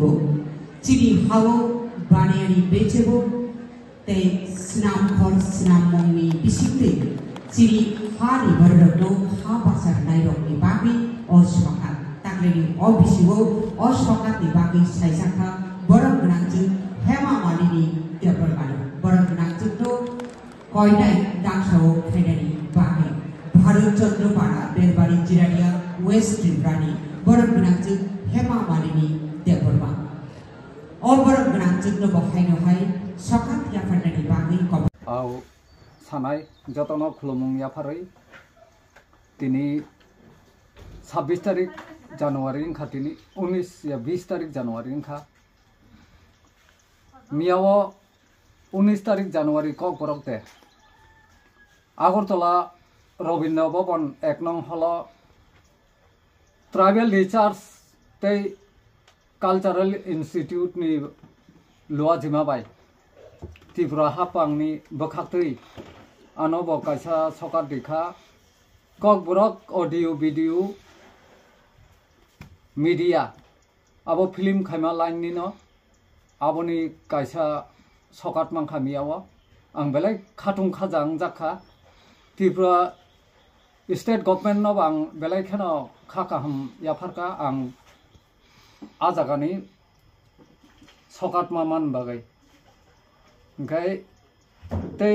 bo chiri hawo baniani bechebo te snam khor snam mongni bisingte chiri hari barrokno ha basar nairokni bagi oswakat takleni obisiwo oswakat ni bagi saisakha borok gnangju hema malini department borok gnangju to koinai dangsao khainani bagi bharat chandrapara belbari jiradia west tripurani borok gnangju hema malini department और borok gnangju no bahaino hai sakat yafanani bagi ko आव सानाय जतन खुलुमुं याफारै तिनी 26 तारिख जानुवारी इंखा तिनी 19 या 20 तारिख जानुवारी इंखा मियाव 19 तारिख जानुवारी कक बरकते आगरतला रवीन्द्र भवन 1 नং हल ट्राइबल रिसर्च ते कल्चरल इंस्टीट्यूट नि लुआ जिमाबाय त्रिपुरा हापांगनि बखाक्तै आनब कायसा सकात देखा कक बरक ऑडियो वीडियो मीडिया अब फिल्म खाइमा लाइन नि न आबनि कायसा सकात मांखा मियाव आं बेलाय खाथुं खाजां जाखा त्रिपुरा स्टेट गवर्नमेंट न आं बेलाय खेनो खाकाहाम याफारका आं आजागानि सकात मामान बागै ओंखाय तै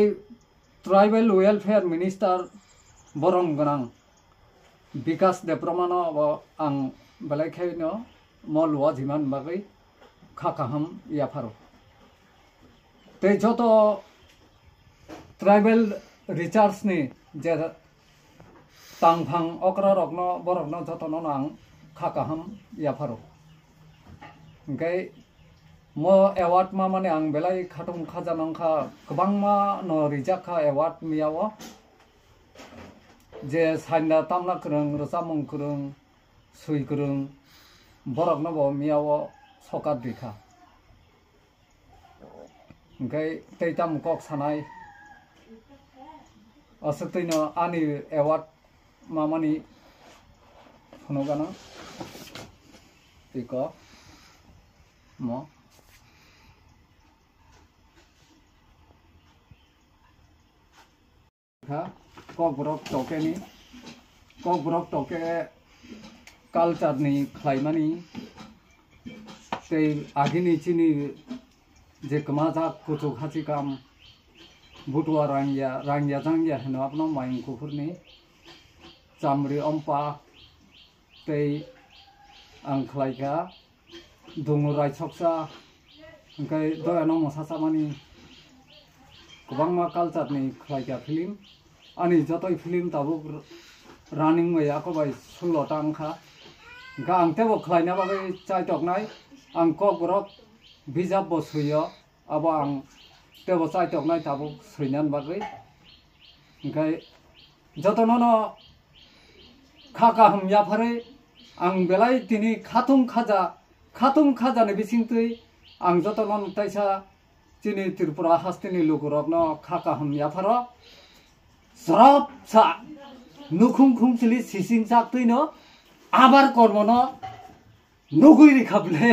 ट्राइबल वेलफेयर मिनिस्टार बरम गनां विकास देब्रमान आं बेलायखायनो मलुआ जिमान बागै खाकाहाम याफारो तै जत ट्राइबल रिसर्च नि जे तांफां अक्रा रकनो बरकनो जतनो आं खाकाहाम याफारो ओंखाय म एवार्ड मा माने आं बेलाय खाथुं खाजानांखा गोबांमा न रिजाखा एवार्ड मियाव जे साइना तामना खोरों रोजामुं खोरों सुइ खोरों बरकनो ब मियाव सकात देखा ओंखाय तैताम कक सानाय असक्तैनो आनि एवार्ड मा मानि फनगाना इक म ककबरक टके कल्चर नि खलाइमानि तै आगिनि चिनि जे कमाजा कुचु खाची काम बुटुआ रांगिया जांगिया होनो आपनो माइं कुफुरनि चामरि अम्पा तै आं खलाइका दुंगु रायसकसा ओंखाय दयानो मसासामानि गोबांमा कल्चर नि खलाइका फिल्म आनि जतय फिल्म ताबो रानिं मैयाको बाय 16 ता अंखा ओंखा आं तेबो खलाइना बागै चाइटकनाय आं ककबरक बिजाब बसुयो अब आं तेबो चाइटकनाय ताबो सैनान बागै ओंखाय जतनन खाका हम याफारै आं बेलाय तिनि खाथुं खाजानि बिसिंतै आं जतनन ताइसा चिनि त्रिपुरा हास्तिनि लोगरकनो खाका हम याफारो सरब सा नुखुं खुंसिलि सिसिं साक्तैनो आबार कर्मनो नुगुइरि खाबले